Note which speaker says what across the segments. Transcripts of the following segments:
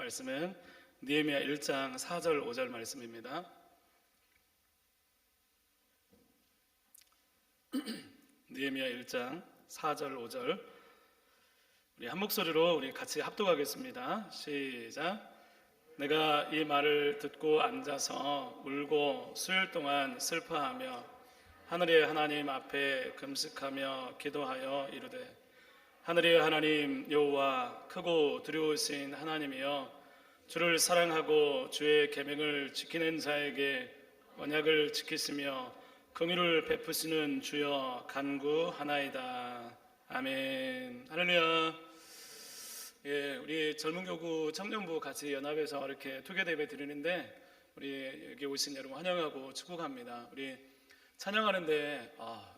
Speaker 1: 말씀은 느헤미야 1장 4절 5절 말씀입니다. 느헤미야 1장 4절 5절 우리 한 목소리로 우리 같이 합독하겠습니다. 시작. 내가 이 말을 듣고 앉아서 울고 수일 동안 슬퍼하며 하늘의 하나님 앞에 금식하며 기도하여 이르되, 하늘의 하나님 여호와, 크고 두려우신 하나님이여, 주를 사랑하고 주의 계명을 지키는 자에게 언약을 지키시며 긍휼을 베푸시는 주여 간구하나이다. 아멘. 할렐루야. 예, 우리 젊은교구 청년부 같이 연합해서 이렇게 투게더 예배 드리는데, 우리 여기 오신 여러분 환영하고 축복합니다. 우리 찬양하는데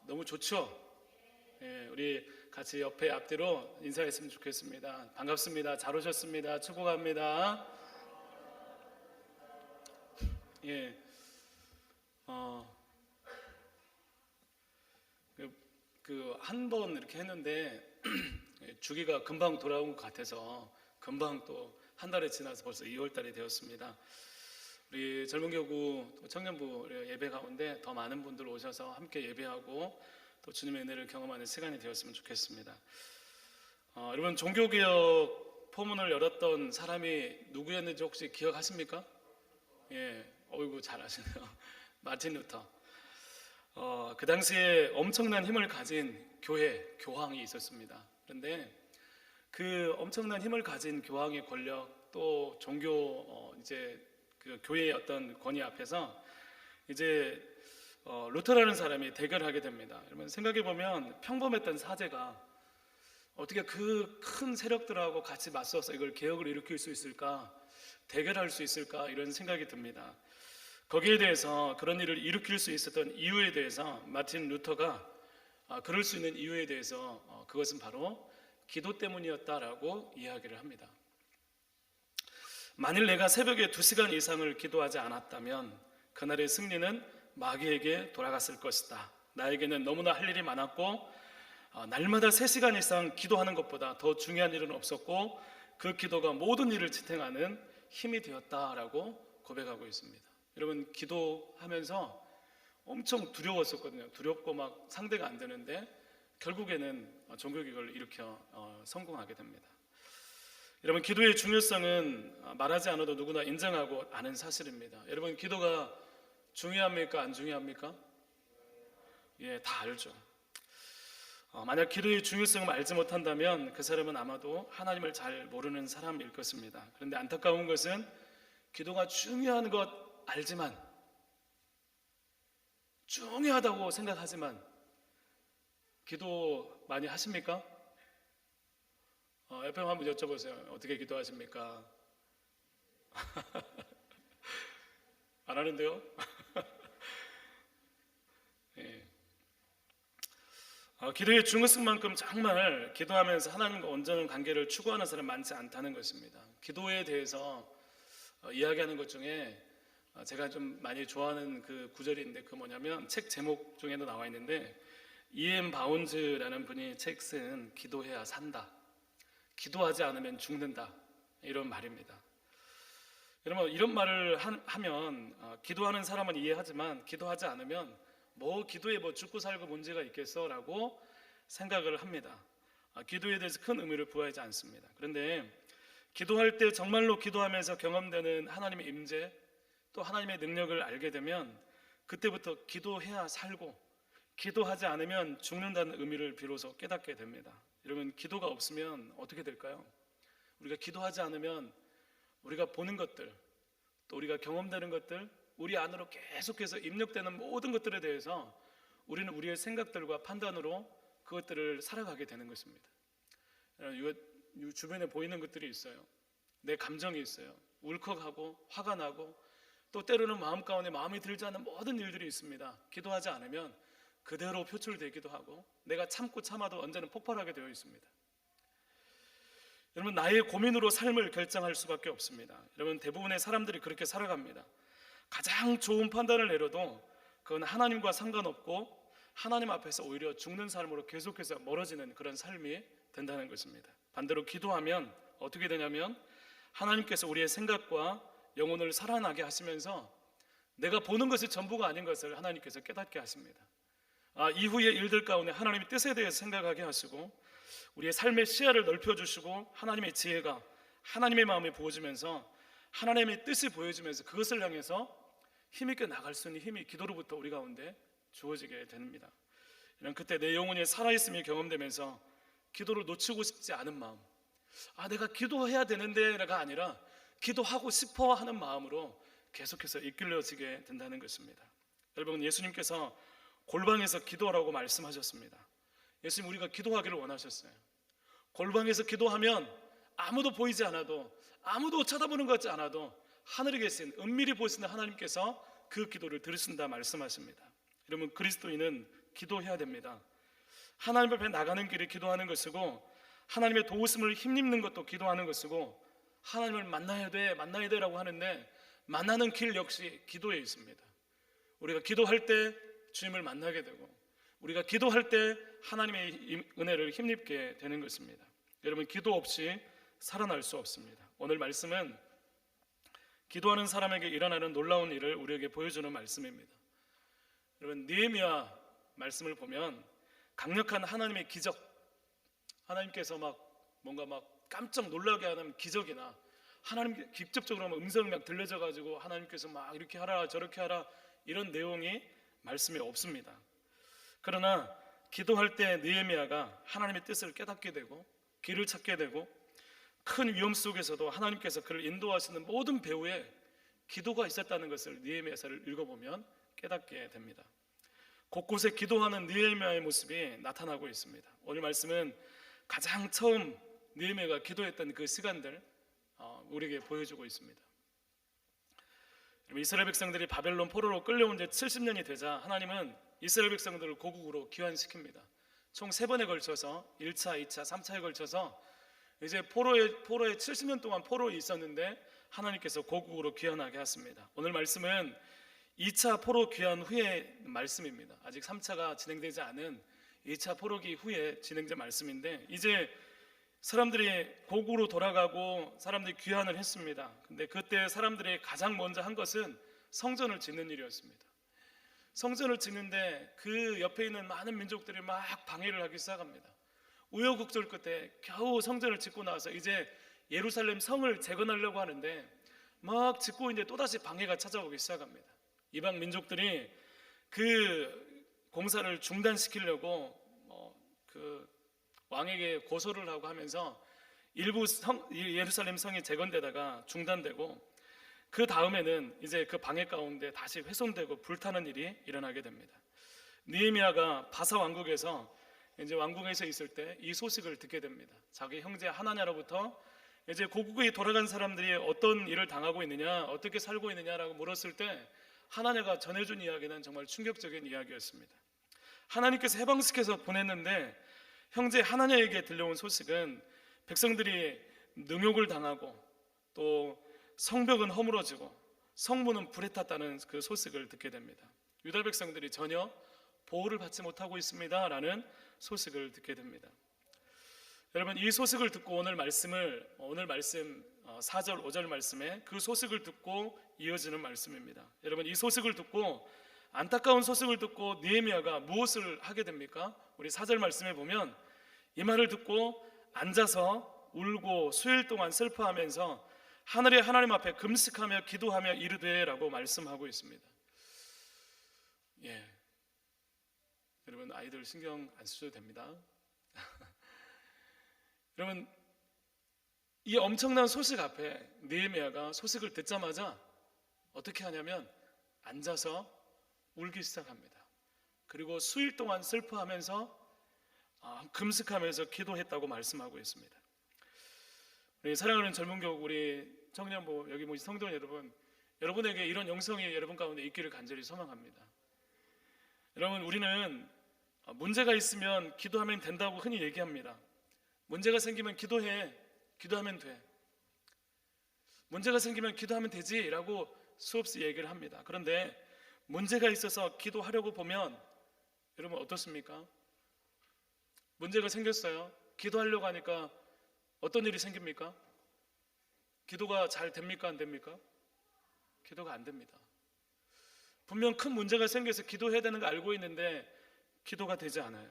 Speaker 1: 너무 좋죠? 예, 우리 같이 옆에 앞뒤로 인사했으면 좋겠습니다. 반갑습니다. 잘 오셨습니다. 축복합니다. 예, 한 번 이렇게 했는데 주기가 금방 돌아온 것 같아서 금방 또 한 달이 지나서 벌써 2월 달이 되었습니다. 우리 젊은교구 청년부 예배 가운데 더 많은 분들 오셔서 함께 예배하고 또 주님의 은혜를 경험하는 시간이 되었으면 좋겠습니다. 여러분, 종교개혁 포문을 열었던 사람이 누구였는지 혹시 기억하십니까? 예, 어이구 잘 아시네요. 마틴 루터. 그 당시에 엄청난 힘을 가진 교황이 있었습니다. 그런데 그 엄청난 힘을 가진 교황의 권력, 또 종교 이제 그 교회의 어떤 권위 앞에서 이제 루터라는 사람이 대결하게 됩니다. 여러분 생각해 보면 평범했던 사제가 어떻게 그 큰 세력들하고 같이 맞서서 이걸 개혁을 일으킬 수 있을까, 대결할 수 있을까, 이런 생각이 듭니다. 거기에 대해서, 그런 일을 일으킬 수 있었던 이유에 대해서 마틴 루터가 그럴 수 있는 이유에 대해서 그것은 바로 기도 때문이었다라고 이야기를 합니다. 만일 내가 새벽에 2시간 이상을 기도하지 않았다면 그날의 승리는 마귀에게 돌아갔을 것이다. 나에게는 너무나 할 일이 많았고 날마다 3시간 이상 기도하는 것보다 더 중요한 일은 없었고 그 기도가 모든 일을 지탱하는 힘이 되었다라고 고백하고 있습니다. 여러분, 기도하면서 엄청 두려웠었거든요. 두렵고 막 상대가 안 되는데 결국에는 종교개혁을 일으켜 성공하게 됩니다. 여러분, 기도의 중요성은 말하지 않아도 누구나 인정하고 아는 사실입니다. 여러분, 기도가 중요합니까? 안 중요합니까? 예, 다 알죠. 만약 기도의 중요성을 알지 못한다면 그 사람은 아마도 하나님을 잘 모르는 사람일 것입니다. 그런데 안타까운 것은 기도가 중요한 것 알지만, 중요하다고 생각하지만 기도 많이 하십니까? 옆에 한번 여쭤보세요. 어떻게 기도하십니까? 안 하는데요? 예. 기도의 중요성만큼 정말 기도하면서 하나님과 온전한 관계를 추구하는 사람 많지 않다는 것입니다. 기도에 대해서 이야기하는 것 중에 제가 좀 많이 좋아하는 그 구절이 있는데, 그 뭐냐면 책 제목 중에도 나와 있는데, E.M. 바운즈라는 분이 책 쓴 기도해야 산다, 기도하지 않으면 죽는다, 이런 말입니다. 여러분, 이런 말을 하면 기도하는 사람은 이해하지만 기도하지 않으면 기도에 죽고 살고 문제가 있겠어 라고 생각을 합니다. 기도에 대해서 큰 의미를 부여하지 않습니다. 그런데 기도할 때 정말로 기도하면서 경험되는 하나님의 임재, 또 하나님의 능력을 알게 되면 그때부터 기도해야 살고 기도하지 않으면 죽는다는 의미를 비로소 깨닫게 됩니다. 여러분, 기도가 없으면 어떻게 될까요? 우리가 기도하지 않으면 우리가 보는 것들, 또 우리가 경험되는 것들, 우리 안으로 계속해서 입력되는 모든 것들에 대해서 우리는 우리의 생각들과 판단으로 그것들을 살아가게 되는 것입니다. 주변에 보이는 것들이 있어요. 내 감정이 있어요. 울컥하고 화가 나고, 또 때로는 마음 가운데 마음이 들지 않는 모든 일들이 있습니다. 기도하지 않으면 그대로 표출되기도 하고 내가 참고 참아도 언제는 폭발하게 되어 있습니다. 여러분, 나의 고민으로 삶을 결정할 수밖에 없습니다. 여러분, 대부분의 사람들이 그렇게 살아갑니다. 가장 좋은 판단을 내려도 그건 하나님과 상관없고 하나님 앞에서 오히려 죽는 삶으로 계속해서 멀어지는 그런 삶이 된다는 것입니다. 반대로 기도하면 어떻게 되냐면 하나님께서 우리의 생각과 영혼을 살아나게 하시면서 내가 보는 것이 전부가 아닌 것을 하나님께서 깨닫게 하십니다. 이후의 일들 가운데 하나님의 뜻에 대해서 생각하게 하시고 우리의 삶의 시야를 넓혀주시고 하나님의 지혜가 하나님의 마음에 부어지면서 하나님의 뜻이 보여지면서 그것을 향해서 힘있게 나갈 수 있는 힘이 기도로부터 우리 가운데 주어지게 됩니다. 이런 그때 내 영혼이 살아있음이 경험되면서 기도를 놓치고 싶지 않은 마음, 내가 기도해야 되는데가 아니라 기도하고 싶어 하는 마음으로 계속해서 이끌려지게 된다는 것입니다. 여러분, 예수님께서 골방에서 기도하라고 말씀하셨습니다. 예수님 우리가 기도하기를 원하셨어요. 골방에서 기도하면 아무도 보이지 않아도, 아무도 쳐다보는 것 같지 않아도 하늘에 계신 은밀히 보시는 하나님께서 그 기도를 들으신다 말씀하십니다. 여러분, 그리스도인은 기도해야 됩니다. 하나님 앞에 나가는 길이 기도하는 것이고 하나님의 도우심을 힘입는 것도 기도하는 것이고 하나님을 만나야 돼 라고 하는데 만나는 길 역시 기도에 있습니다. 우리가 기도할 때 주님을 만나게 되고 우리가 기도할 때 하나님의 은혜를 힘입게 되는 것입니다. 여러분, 기도 없이 살아날 수 없습니다. 오늘 말씀은 기도하는 사람에게 일어나는 놀라운 일을 우리에게 보여주는 말씀입니다. 여러분, 느헤미야 말씀을 보면 강력한 하나님의 기적, 하나님께서 뭔가 깜짝 놀라게 하는 기적이나 하나님 직접적으로 음성이 들려져 가지고 하나님께서 이렇게 하라 저렇게 하라 이런 내용이 말씀에 없습니다. 그러나 기도할 때 느헤미야가 하나님의 뜻을 깨닫게 되고 길을 찾게 되고 큰 위험 속에서도 하나님께서 그를 인도하시는 모든 배후에 기도가 있었다는 것을 느헤미야서를 읽어보면 깨닫게 됩니다. 곳곳에 기도하는 느헤미야의 모습이 나타나고 있습니다. 오늘 말씀은 가장 처음 느헤미야가 기도했던 그 시간들 우리에게 보여주고 있습니다. 이스라엘 백성들이 바벨론 포로로 끌려온 지 70년이 되자 하나님은 이스라엘 백성들을 고국으로 귀환시킵니다. 총 3번에 걸쳐서 1차, 2차, 3차에 걸쳐서 이제 포로에 70년 동안 포로에 있었는데 하나님께서 고국으로 귀환하게 하십니다. 오늘 말씀은 2차 포로 귀환 후의 말씀입니다. 아직 3차가 진행되지 않은 2차 포로기 후에 진행된 말씀인데 이제 사람들이 고국으로 돌아가고 사람들이 귀환을 했습니다. 근데 그때 사람들이 가장 먼저 한 것은 성전을 짓는 일이었습니다. 성전을 짓는데 그 옆에 있는 많은 민족들이 막 방해를 하기 시작합니다. 우여곡절 끝에 겨우 성전을 짓고 나서 이제 예루살렘 성을 재건하려고 하는데 막 짓고 있는데 또다시 방해가 찾아오기 시작합니다. 이방 민족들이 그 공사를 중단시키려고 그 왕에게 고소를 하고 하면서 일부 예루살렘 성이 재건되다가 중단되고 그 다음에는 이제 그 방해 가운데 다시 훼손되고 불타는 일이 일어나게 됩니다. 느헤미야가 바사 왕국에서 있을 때 이 소식을 듣게 됩니다. 자기 형제 하나냐로부터 이제 고국에 돌아간 사람들이 어떤 일을 당하고 있느냐, 어떻게 살고 있느냐라고 물었을 때 하나냐가 전해준 이야기는 정말 충격적인 이야기였습니다. 하나님께서 해방시켜서 보냈는데 형제 하나냐에게 들려온 소식은 백성들이 능욕을 당하고 또 성벽은 허물어지고 성문은 불에 탔다는 그 소식을 듣게 됩니다. 유다 백성들이 전혀 보호를 받지 못하고 있습니다 라는 소식을 듣게 됩니다. 여러분, 이 소식을 듣고 오늘 말씀 4절 5절 말씀에 그 소식을 듣고 이어지는 말씀입니다. 여러분, 이 소식을 듣고 안타까운 소식을 듣고 느헤미야가 무엇을 하게 됩니까? 우리 4절 말씀에 보면 이 말을 듣고 앉아서 울고 수일 동안 슬퍼하면서 하늘의 하나님 앞에 금식하며 기도하며 이르되라고 말씀하고 있습니다. 여러분, 아이들 신경 안 쓰셔도 됩니다. 여러분, 이 엄청난 소식 앞에 느헤미야가 소식을 듣자마자 어떻게 하냐면 앉아서 울기 시작합니다. 그리고 수일 동안 슬퍼하면서 금식하면서 기도했다고 말씀하고 있습니다. 우리 사랑하는 젊은 교육 우리 청년부 여기 모신 성도 여러분, 여러분에게 이런 영성이 여러분 가운데 있기를 간절히 소망합니다. 여러분, 우리는 문제가 있으면 기도하면 된다고 흔히 얘기합니다. 문제가 생기면 기도하면 돼. 문제가 생기면 기도하면 되지 라고 수없이 얘기를 합니다. 그런데 문제가 있어서 기도하려고 보면 여러분 어떻습니까? 문제가 생겼어요. 기도하려고 하니까 어떤 일이 생깁니까? 기도가 잘 됩니까? 안 됩니까? 기도가 안 됩니다. 분명 큰 문제가 생겨서 기도해야 되는 거 알고 있는데 기도가 되지 않아요.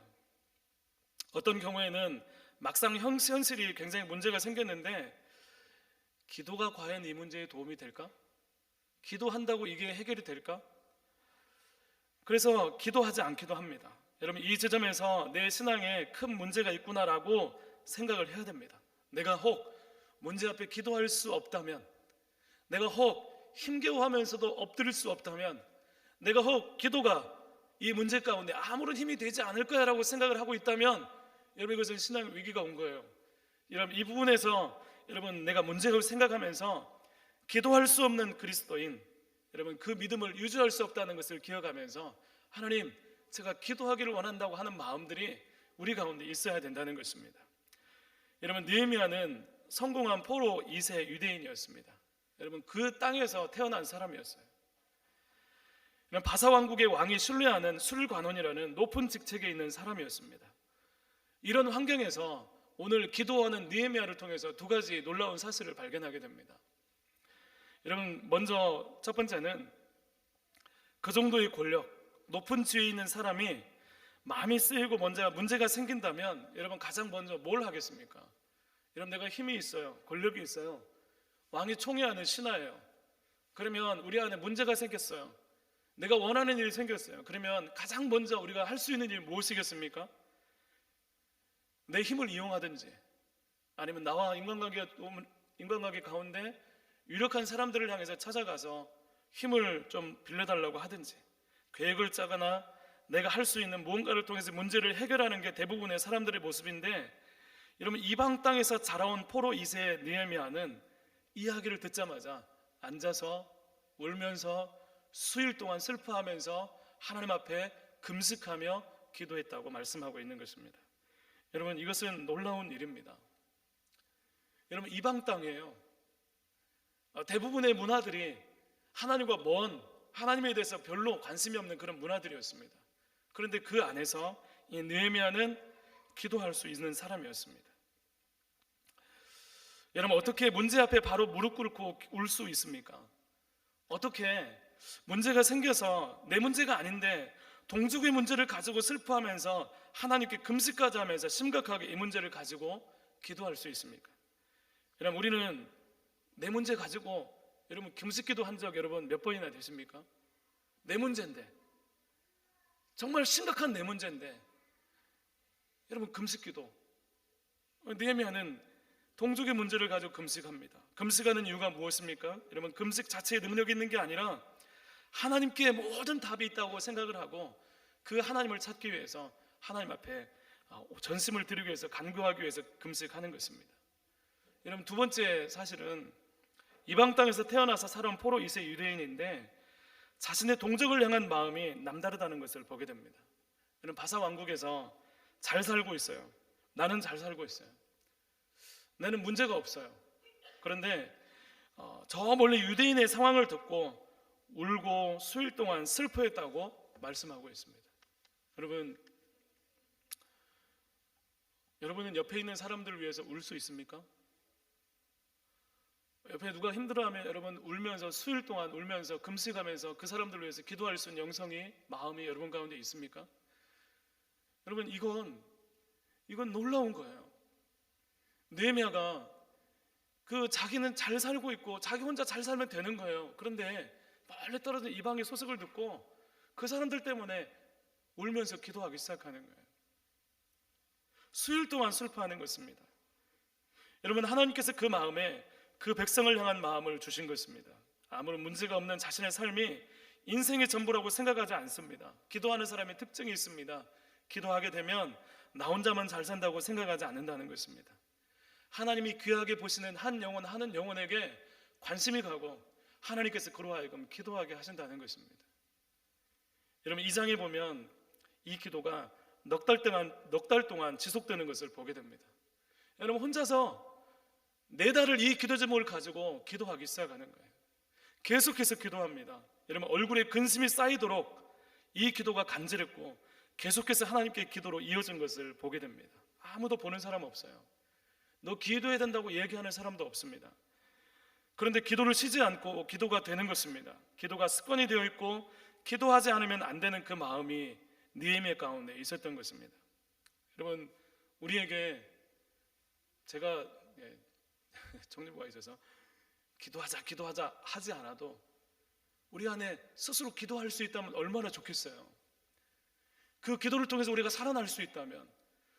Speaker 1: 어떤 경우에는 막상 현실이 굉장히 문제가 생겼는데 기도가 과연 이 문제에 도움이 될까? 기도한다고 이게 해결이 될까? 그래서 기도하지 않기도 합니다. 여러분, 이 지점에서 내 신앙에 큰 문제가 있구나라고 생각을 해야 됩니다. 내가 혹 문제 앞에 기도할 수 없다면, 내가 혹 힘겨워하면서도 엎드릴 수 없다면, 내가 혹 기도가 이 문제 가운데 아무런 힘이 되지 않을 거야 라고 생각을 하고 있다면, 여러분, 이것은 신앙의 위기가 온 거예요. 여러분, 이 부분에서 여러분, 내가 문제를 생각하면서 기도할 수 없는 그리스도인, 여러분, 그 믿음을 유지할 수 없다는 것을 기억하면서 하나님, 제가 기도하기를 원한다고 하는 마음들이 우리 가운데 있어야 된다는 것입니다. 여러분, 느헤미야는 성공한 포로 2세 유대인이었습니다. 여러분, 그 땅에서 태어난 사람이었어요. 바사 왕국의 왕이 신뢰하는 술관원이라는 높은 직책에 있는 사람이었습니다. 이런 환경에서 오늘 기도하는 느헤미야를 통해서 두 가지 놀라운 사실을 발견하게 됩니다. 여러분, 먼저 첫 번째는 그 정도의 권력, 높은 지위에 있는 사람이 마음이 쓰이고 문제가 생긴다면 여러분, 가장 먼저 뭘 하겠습니까? 여러분, 내가 힘이 있어요, 권력이 있어요, 왕이 총애하는 신하예요. 그러면 우리 안에 문제가 생겼어요, 내가 원하는 일이 생겼어요. 그러면 가장 먼저 우리가 할 수 있는 일이 무엇이겠습니까? 내 힘을 이용하든지, 아니면 나와 인간관계 가운데 유력한 사람들을 향해서 찾아가서 힘을 좀 빌려달라고 하든지, 계획을 짜거나 내가 할 수 있는 무언가를 통해서 문제를 해결하는 게 대부분의 사람들의 모습인데, 여러분, 이방 땅에서 자라온 포로 2세의 느헤미야는 이야기를 듣자마자 앉아서 울면서 수일 동안 슬퍼하면서 하나님 앞에 금식하며 기도했다고 말씀하고 있는 것입니다. 여러분, 이것은 놀라운 일입니다. 여러분, 이방 땅이에요. 대부분의 문화들이 하나님과 먼, 하나님에 대해서 별로 관심이 없는 그런 문화들이었습니다. 그런데 그 안에서 이 느헤미야는 기도할 수 있는 사람이었습니다. 여러분, 어떻게 문제 앞에 바로 무릎 꿇고 울 수 있습니까? 어떻게 문제가 생겨서 내 문제가 아닌데 동족의 문제를 가지고 슬퍼하면서 하나님께 금식까지 하면서 심각하게 이 문제를 가지고 기도할 수 있습니까? 여러분, 우리는 내 문제 가지고 여러분 금식기도 한 적 여러분 몇 번이나 되십니까? 내 문제인데, 정말 심각한 내 문제인데 여러분 금식기도. 느헤미야는 동족의 문제를 가지고 금식합니다. 금식하는 이유가 무엇입니까? 여러분, 금식 자체에 능력이 있는 게 아니라 하나님께 모든 답이 있다고 생각을 하고 그 하나님을 찾기 위해서 하나님 앞에 전심을 드리기 위해서, 간구하기 위해서 금식하는 것입니다. 여러분, 두 번째 사실은 이방 땅에서 태어나서 살아온 포로 2세 유대인인데 자신의 동족을 향한 마음이 남다르다는 것을 보게 됩니다. 여러분, 바사 왕국에서 잘 살고 있어요. 나는 잘 살고 있어요. 나는 문제가 없어요. 그런데 저 멀리 유대인의 상황을 듣고 울고 수일 동안 슬퍼했다고 말씀하고 있습니다. 여러분은 옆에 있는 사람들을 위해서 울 수 있습니까? 옆에 누가 힘들어하면 여러분 울면서 수일 동안 울면서 금식하면서 그 사람들을 위해서 기도할 수 있는 영성이, 마음이 여러분 가운데 있습니까? 여러분, 이건 놀라운 거예요. 느헤미야가 자기는 잘 살고 있고 자기 혼자 잘 살면 되는 거예요. 그런데 멀리 떨어진 이방의 소식을 듣고 그 사람들 때문에 울면서 기도하기 시작하는 거예요. 수일 동안 슬퍼하는 것입니다. 여러분, 하나님께서 그 마음에 그 백성을 향한 마음을 주신 것입니다. 아무런 문제가 없는 자신의 삶이 인생의 전부라고 생각하지 않습니다. 기도하는 사람의 특징이 있습니다. 기도하게 되면 나 혼자만 잘 산다고 생각하지 않는다는 것입니다. 하나님이 귀하게 보시는 한 영혼에게 관심이 가고 하나님께서 그로 하여금 기도하게 하신다는 것입니다. 여러분, 이 장에 보면 이 기도가 넉 달 동안 지속되는 것을 보게 됩니다. 여러분, 혼자서 4달을 이 기도 제목을 가지고 기도하기 시작하는 거예요. 계속해서 기도합니다. 여러분, 얼굴에 근심이 쌓이도록 이 기도가 간절했고 계속해서 하나님께 기도로 이어진 것을 보게 됩니다. 아무도 보는 사람 없어요. 너 기도해야 된다고 얘기하는 사람도 없습니다. 그런데 기도를 쉬지 않고 기도가 되는 것입니다. 기도가 습관이 되어 있고 기도하지 않으면 안 되는 그 마음이 느헤미야 가운데 있었던 것입니다. 여러분, 우리에게 제가 정리부가 있어서 기도하자 하지 않아도 우리 안에 스스로 기도할 수 있다면 얼마나 좋겠어요. 그 기도를 통해서 우리가 살아날 수 있다면,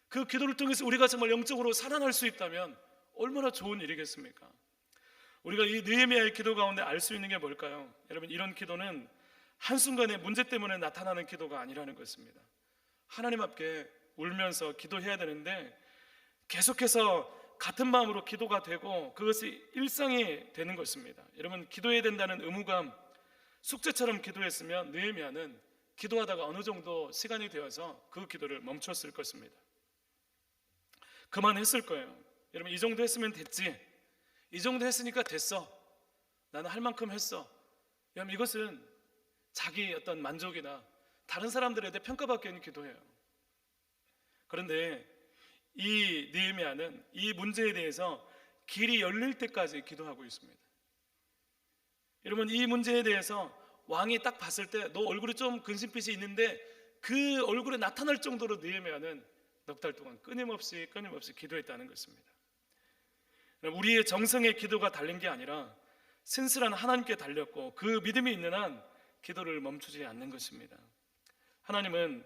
Speaker 1: 그 기도를 통해서 우리가 정말 영적으로 살아날 수 있다면 얼마나 좋은 일이겠습니까? 우리가 이 느헤미야의 기도 가운데 알 수 있는 게 뭘까요? 여러분, 이런 기도는 한순간의 문제 때문에 나타나는 기도가 아니라는 것입니다. 하나님 앞에 울면서 기도해야 되는데 계속해서 같은 마음으로 기도가 되고 그것이 일상이 되는 것입니다. 여러분, 기도해야 된다는 의무감, 숙제처럼 기도했으면 느헤미야는 기도하다가 어느 정도 시간이 되어서 그 기도를 멈췄을 것입니다. 그만했을 거예요. 여러분, 이 정도 했으면 됐지, 이 정도 했으니까 됐어, 나는 할 만큼 했어. 여러분, 이것은 자기 어떤 만족이나 다른 사람들에 대해 평가받기 위한 기도예요. 그런데 이 느헤미야는 이 문제에 대해서 길이 열릴 때까지 기도하고 있습니다. 여러분, 이 문제에 대해서 왕이 딱 봤을 때 너 얼굴에 좀 근심빛이 있는데 그 얼굴에 나타날 정도로 느헤미야는 넉 달 동안 끊임없이 기도했다는 것입니다. 우리의 정성의 기도가 달린 게 아니라 신실한 하나님께 달렸고 그 믿음이 있는 한 기도를 멈추지 않는 것입니다. 하나님은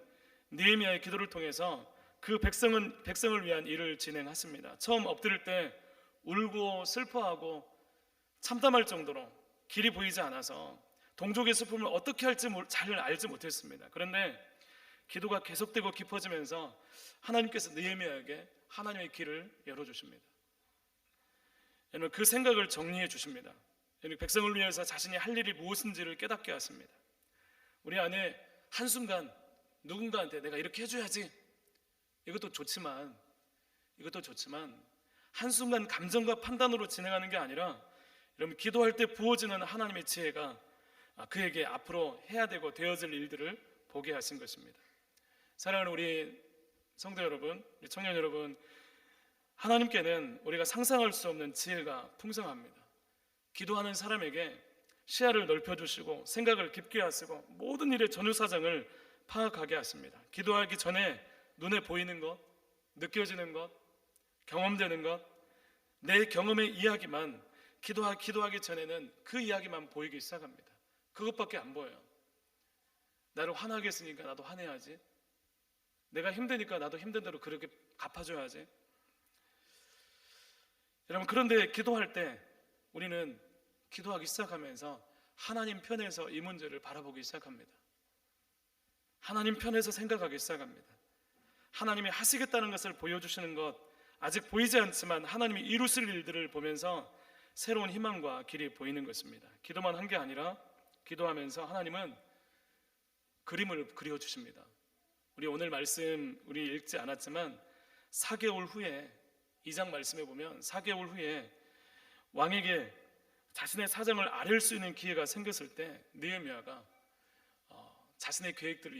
Speaker 1: 느헤미야의 기도를 통해서 그 백성을 위한 일을 진행하십니다. 처음 엎드릴 때 울고 슬퍼하고 참담할 정도로 길이 보이지 않아서 동족의 슬픔을 어떻게 할지 잘 알지 못했습니다. 그런데 기도가 계속되고 깊어지면서 하나님께서 느헤미야에게 하나님의 길을 열어주십니다. 여러분, 그 생각을 정리해 주십니다. 백성을 위해서 자신이 할 일이 무엇인지를 깨닫게 하십니다. 우리 안에 한순간 누군가한테 내가 이렇게 해줘야지, 이것도 좋지만 한순간 감정과 판단으로 진행하는 게 아니라 여러분, 기도할 때 부어지는 하나님의 지혜가 그에게 앞으로 해야 되고 되어질 일들을 보게 하신 것입니다. 사랑하는 우리 성도 여러분, 우리 청년 여러분, 하나님께는 우리가 상상할 수 없는 지혜가 풍성합니다. 기도하는 사람에게 시야를 넓혀주시고 생각을 깊게 하시고 모든 일의 전후사정을 파악하게 하십니다. 기도하기 전에 눈에 보이는 것, 느껴지는 것, 경험되는 것, 내 경험의 이야기만 기도하기 전에는 그 이야기만 보이기 시작합니다. 그것밖에 안 보여요. 나를 화나게 했으니까 나도 화내야지, 내가 힘드니까 나도 힘든 대로 그렇게 갚아줘야지. 여러분, 그런데 기도할 때 우리는 기도하기 시작하면서 하나님 편에서 이 문제를 바라보기 시작합니다. 하나님 편에서 생각하기 시작합니다. 하나님이 하시겠다는 것을 보여주시는 것, 아직 보이지 않지만 하나님이 이루실 일들을 보면서 새로운 희망과 길이 보이는 것입니다. 기도만 한 게 아니라 기도하면서 하나님은 그림을 그려주십니다. 우리 오늘 말씀 우리 읽지 않았지만 4개월 후에 2장 말씀에 보면 4개월 후에 왕에게 자신의 사정을 아뢰 수 있는 기회가 생겼을 때 느헤미야가 자신의 계획들을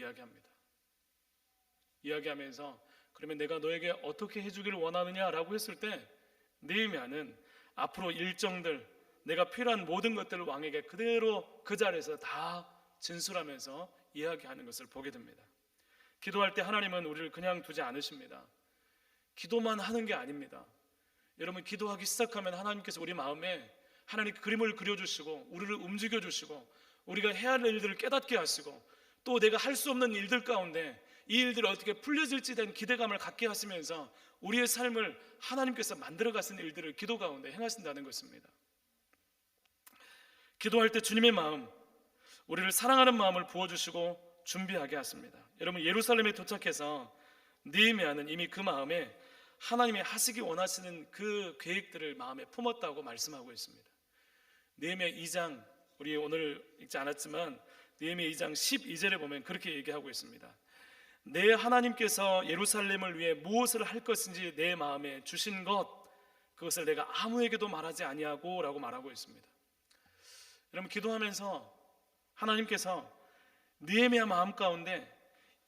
Speaker 1: 이야기하면서 그러면 내가 너에게 어떻게 해주기를 원하느냐라고 했을 때 느헤미야는 앞으로 일정들, 내가 필요한 모든 것들을 왕에게 그대로 그 자리에서 다 진술하면서 이야기하는 것을 보게 됩니다. 기도할 때 하나님은 우리를 그냥 두지 않으십니다. 기도만 하는 게 아닙니다. 여러분, 기도하기 시작하면 하나님께서 우리 마음에 하나님 그림을 그려주시고 우리를 움직여주시고 우리가 해야 할 일들을 깨닫게 하시고 또 내가 할 수 없는 일들 가운데 이 일들이 어떻게 풀려질지 대한 기대감을 갖게 하시면서 우리의 삶을 하나님께서 만들어 가시는 일들을 기도 가운데 행하신다는 것입니다. 기도할 때 주님의 마음, 우리를 사랑하는 마음을 부어주시고 준비하게 하십니다. 여러분, 예루살렘에 도착해서 느헤미야는 이미 그 마음에 하나님이 하시기 원하시는 그 계획들을 마음에 품었다고 말씀하고 있습니다. 느헤미야 2장, 우리 오늘 읽지 않았지만 느헤미야 2장 12절에 보면 그렇게 얘기하고 있습니다. 내 하나님께서 예루살렘을 위해 무엇을 할 것인지 내 마음에 주신 것, 그것을 내가 아무에게도 말하지 아니하고 라고 말하고 있습니다. 여러분, 기도하면서 하나님께서 느헤미야 마음 가운데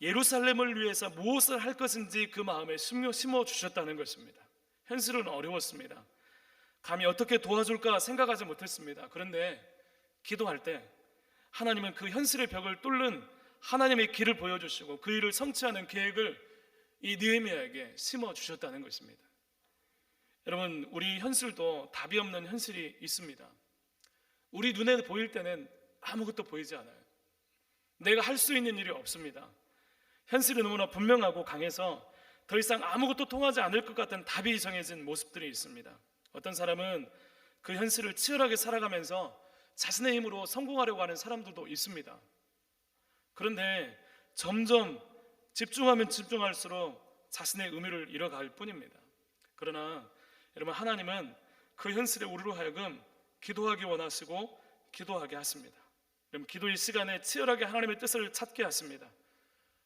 Speaker 1: 예루살렘을 위해서 무엇을 할 것인지 그 마음에 심어 주셨다는 것입니다. 현실은 어려웠습니다. 감히 어떻게 도와줄까 생각하지 못했습니다. 그런데 기도할 때 하나님은 그 현실의 벽을 뚫는 하나님의 길을 보여주시고 그 일을 성취하는 계획을 이 느헤미야에게 심어주셨다는 것입니다. 여러분, 우리 현실도 답이 없는 현실이 있습니다. 우리 눈에 보일 때는 아무것도 보이지 않아요. 내가 할 수 있는 일이 없습니다. 현실이 너무나 분명하고 강해서 더 이상 아무것도 통하지 않을 것 같은 답이 정해진 모습들이 있습니다. 어떤 사람은 그 현실을 치열하게 살아가면서 자신의 힘으로 성공하려고 하는 사람들도 있습니다. 그런데 점점 집중하면 집중할수록 자신의 의미를 잃어갈 뿐입니다. 그러나 여러분, 하나님은 그 현실에 우리로 하여금 기도하기 원하시고 기도하게 하십니다. 여러분, 기도의 시간에 치열하게 하나님의 뜻을 찾게 하십니다.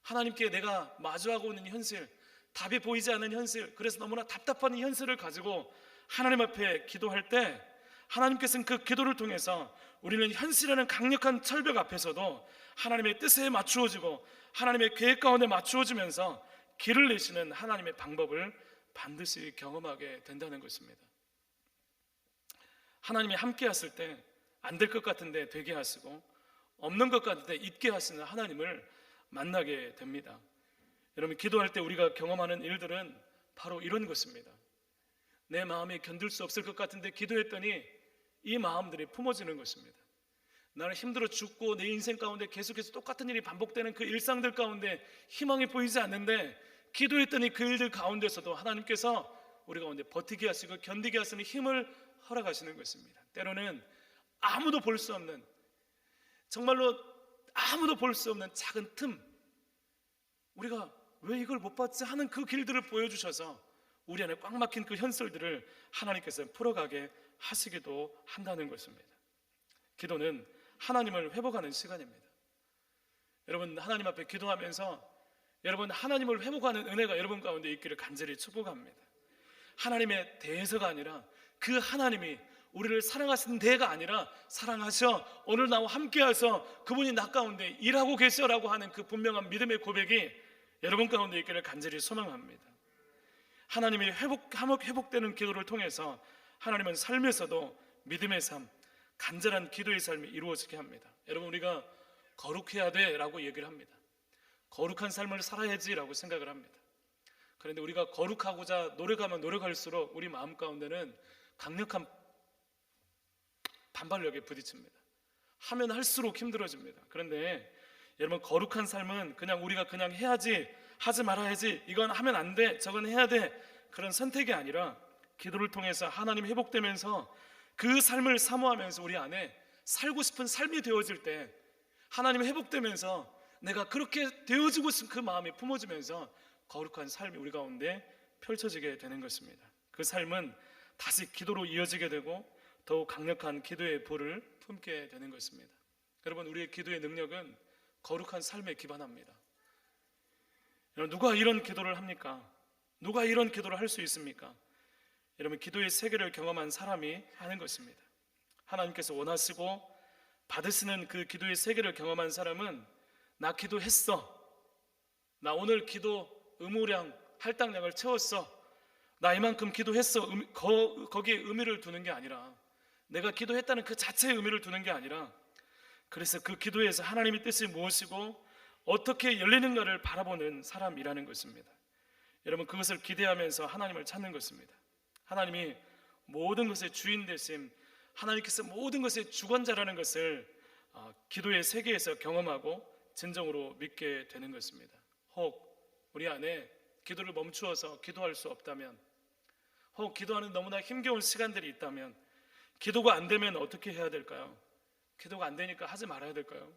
Speaker 1: 하나님께 내가 마주하고 있는 현실, 답이 보이지 않는 현실, 그래서 너무나 답답한 이 현실을 가지고 하나님 앞에 기도할 때 하나님께서는 그 기도를 통해서 우리는 현실이라는 강력한 철벽 앞에서도 하나님의 뜻에 맞추어지고 하나님의 계획 가운데 맞추어지면서 길을 내시는 하나님의 방법을 반드시 경험하게 된다는 것입니다. 하나님이 함께 하실 때 안 될 것 같은데 되게 하시고 없는 것 같은데 있게 하시는 하나님을 만나게 됩니다. 여러분, 기도할 때 우리가 경험하는 일들은 바로 이런 것입니다. 내 마음이 견딜 수 없을 것 같은데 기도했더니 이 마음들이 품어지는 것입니다. 나는 힘들어 죽고 내 인생 가운데 계속해서 똑같은 일이 반복되는 그 일상들 가운데 희망이 보이지 않는데 기도했더니 그 일들 가운데서도 하나님께서 우리 가운데 버티게 하시고 견디게 하시는 힘을 허락하시는 것입니다. 때로는 아무도 볼 수 없는, 정말로 아무도 볼 수 없는 작은 틈, 우리가 왜 이걸 못 봤지 하는 그 길들을 보여주셔서 우리 안에 꽉 막힌 그 현실들을 하나님께서 풀어가게 하시기도 한다는 것입니다. 기도는 하나님을 회복하는 시간입니다. 여러분, 하나님 앞에 기도하면서 여러분, 하나님을 회복하는 은혜가 여러분 가운데 있기를 간절히 축복합니다. 하나님의 대해서가 아니라 그 하나님이 우리를 사랑하시는 대가 아니라 사랑하셔 오늘 나와 함께하셔 그분이 나 가운데 일하고 계셔라고 하는 그 분명한 믿음의 고백이 여러분 가운데 있기를 간절히 소망합니다. 하나님이 회복되는 기도를 통해서 하나님은 삶에서도 믿음의 삶, 간절한 기도의 삶이 이루어지게 합니다. 여러분, 우리가 거룩해야 돼 라고 얘기를 합니다. 거룩한 삶을 살아야지 라고 생각을 합니다. 그런데 우리가 거룩하고자 노력하면 노력할수록 우리 마음 가운데는 강력한 반발력에 부딪힙니다. 하면 할수록 힘들어집니다. 그런데 여러분, 거룩한 삶은 그냥 우리가 그냥 해야지, 하지 말아야지, 이건 하면 안 돼, 저건 해야 돼, 그런 선택이 아니라 기도를 통해서 하나님 회복되면서 그 삶을 사모하면서 우리 안에 살고 싶은 삶이 되어질 때 하나님 회복되면서 내가 그렇게 되어지고 싶은 그 마음이 품어지면서 거룩한 삶이 우리 가운데 펼쳐지게 되는 것입니다. 그 삶은 다시 기도로 이어지게 되고 더욱 강력한 기도의 불을 품게 되는 것입니다. 여러분, 우리의 기도의 능력은 거룩한 삶에 기반합니다. 여러분, 누가 이런 기도를 합니까? 누가 이런 기도를 할 수 있습니까? 여러분, 기도의 세계를 경험한 사람이 하는 것입니다. 하나님께서 원하시고 받으시는 그 기도의 세계를 경험한 사람은 나 기도했어, 나 오늘 기도 의무량 할당량을 채웠어, 나 이만큼 기도했어, 거기에 의미를 두는 게 아니라, 내가 기도했다는 그 자체의 의미를 두는 게 아니라, 그래서 그 기도에서 하나님의 뜻이 무엇이고 어떻게 열리는가를 바라보는 사람이라는 것입니다. 여러분, 그것을 기대하면서 하나님을 찾는 것입니다. 하나님이 모든 것의 주인 되심, 하나님께서 모든 것의 주관자라는 것을 기도의 세계에서 경험하고 진정으로 믿게 되는 것입니다. 혹 우리 안에 기도를 멈추어서 기도할 수 없다면, 혹 기도하는 너무나 힘겨운 시간들이 있다면, 기도가 안 되면 어떻게 해야 될까요? 기도가 안 되니까 하지 말아야 될까요?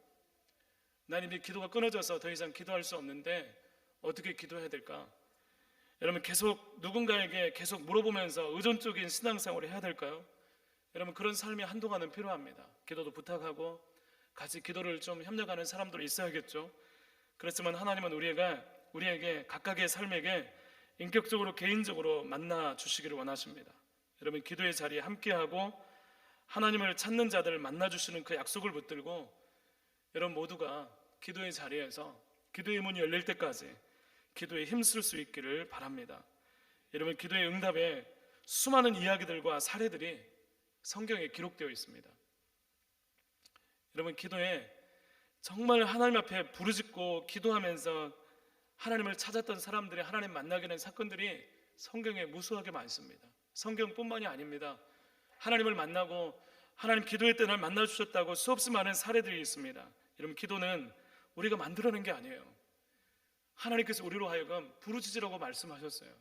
Speaker 1: 난 이미 기도가 끊어져서 더 이상 기도할 수 없는데 어떻게 기도해야 될까? 여러분, 계속 누군가에게 계속 물어보면서 의존적인 신앙생활을 해야 될까요? 여러분, 그런 삶이 한동안은 필요합니다. 기도도 부탁하고 같이 기도를 좀 협력하는 사람들이 있어야겠죠. 그렇지만 하나님은 우리에게 각각의 삶에게 인격적으로 개인적으로 만나 주시기를 원하십니다. 여러분, 기도의 자리에 함께하고 하나님을 찾는 자들을 만나주시는 그 약속을 붙들고 여러분 모두가 기도의 자리에서 기도의 문이 열릴 때까지 기도에 힘쓸 수 있기를 바랍니다. 여러분, 기도의 응답에 수많은 이야기들과 사례들이 성경에 기록되어 있습니다. 여러분, 기도에 정말 하나님 앞에 부르짖고 기도하면서 하나님을 찾았던 사람들이 하나님 만나게 된 사건들이 성경에 무수하게 많습니다. 성경뿐만이 아닙니다. 하나님을 만나고 하나님 기도의 때를 만나주셨다고 수없이 많은 사례들이 있습니다. 여러분, 기도는 우리가 만들어낸 게 아니에요. 하나님께서 우리로 하여금 부르짖으라고 말씀하셨어요.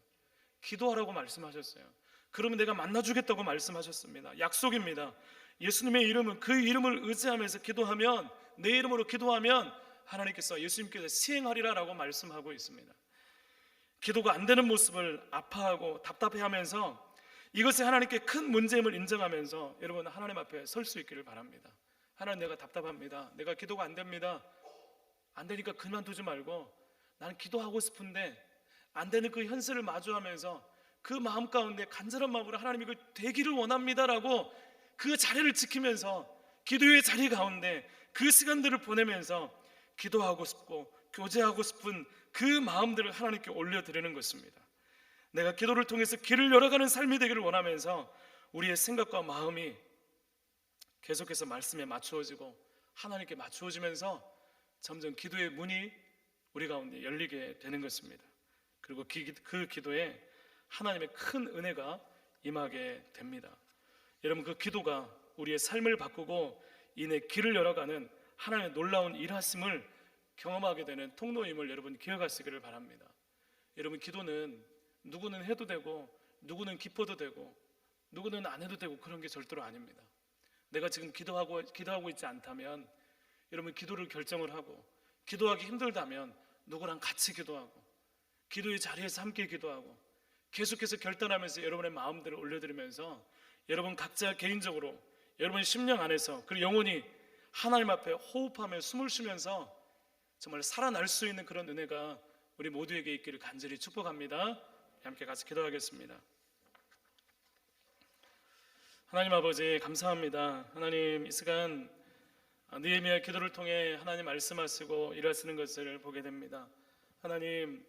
Speaker 1: 기도하라고 말씀하셨어요. 그러면 내가 만나주겠다고 말씀하셨습니다. 약속입니다. 예수님의 이름은, 그 이름을 의지하면서 기도하면, 내 이름으로 기도하면 하나님께서, 예수님께서 시행하리라라고 말씀하고 있습니다. 기도가 안 되는 모습을 아파하고 답답해하면서 이것이 하나님께 큰 문제임을 인정하면서 여러분, 하나님 앞에 설 수 있기를 바랍니다. 하나님, 내가 답답합니다. 내가 기도가 안 됩니다. 안 되니까 그만두지 말고, 나는 기도하고 싶은데 안 되는 그 현실을 마주하면서 그 마음 가운데 간절한 마음으로 하나님, 이걸 되기를 원합니다라고 그 자리를 지키면서, 기도의 자리 가운데 그 시간들을 보내면서 기도하고 싶고 교제하고 싶은 그 마음들을 하나님께 올려드리는 것입니다. 내가 기도를 통해서 길을 열어가는 삶이 되기를 원하면서 우리의 생각과 마음이 계속해서 말씀에 맞추어지고 하나님께 맞추어지면서 점점 기도의 문이 우리 가운데 열리게 되는 것입니다. 그리고 그 기도에 하나님의 큰 은혜가 임하게 됩니다. 여러분, 그 기도가 우리의 삶을 바꾸고 이내 길을 열어가는 하나님의 놀라운 일하심을 경험하게 되는 통로임을 여러분 기억하시기를 바랍니다. 여러분, 기도는 누구는 해도 되고 누구는 기뻐도 되고 누구는 안 해도 되고 그런 게 절대로 아닙니다. 내가 지금 기도하고 있지 않다면, 여러분, 기도를 결정을 하고 기도하기 힘들다면 누구랑 같이 기도하고 기도의 자리에서 함께 기도하고 계속해서 결단하면서 여러분의 마음들을 올려드리면서 여러분 각자 개인적으로 여러분의 심령 안에서, 그리고 영혼이 하나님 앞에 호흡하며 숨을 쉬면서 정말 살아날 수 있는 그런 은혜가 우리 모두에게 있기를 간절히 축복합니다. 함께 같이 기도하겠습니다. 하나님 아버지, 감사합니다. 하나님, 이 시간 느헤미야 기도를 통해 하나님 말씀하시고 일하시는 것을 보게 됩니다. 하나님,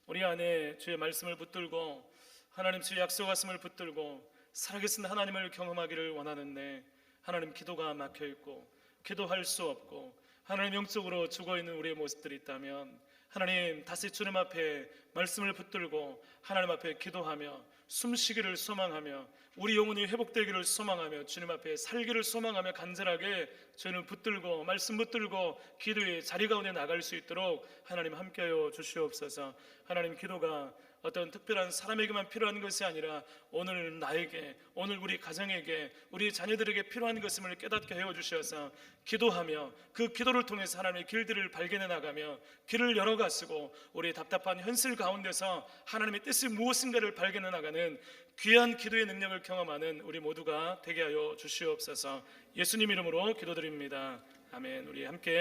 Speaker 1: 우리 안에 주의 말씀을 붙들고 하나님 주의 약속하심을 붙들고 살아계신 하나님을 경험하기를 원하는데, 하나님, 기도가 막혀있고 기도할 수 없고 하나님 영적으로 죽어있는 우리의 모습들이 있다면, 하나님, 다시 주님 앞에 말씀을 붙들고 하나님 앞에 기도하며 숨쉬기를 소망하며 우리 영혼이 회복되기를 소망하며 주님 앞에 살기를 소망하며 간절하게 주님을 붙들고 말씀 붙들고 기도의 자리 가운데 나갈 수 있도록 하나님 함께하여 주시옵소서. 하나님, 기도가 어떤 특별한 사람에게만 필요한 것이 아니라 오늘 나에게, 오늘 우리 가정에게, 우리 자녀들에게 필요한 것임을 깨닫게 해워 주셔서 기도하며 그 기도를 통해서 하나님의 길들을 발견해 나가며 길을 열어가시고 우리 답답한 현실 가운데서 하나님의 뜻이 무엇인가를 발견해 나가는 귀한 기도의 능력을 경험하는 우리 모두가 되게 하여 주시옵소서. 예수님 이름으로 기도드립니다. 아멘. 우리 함께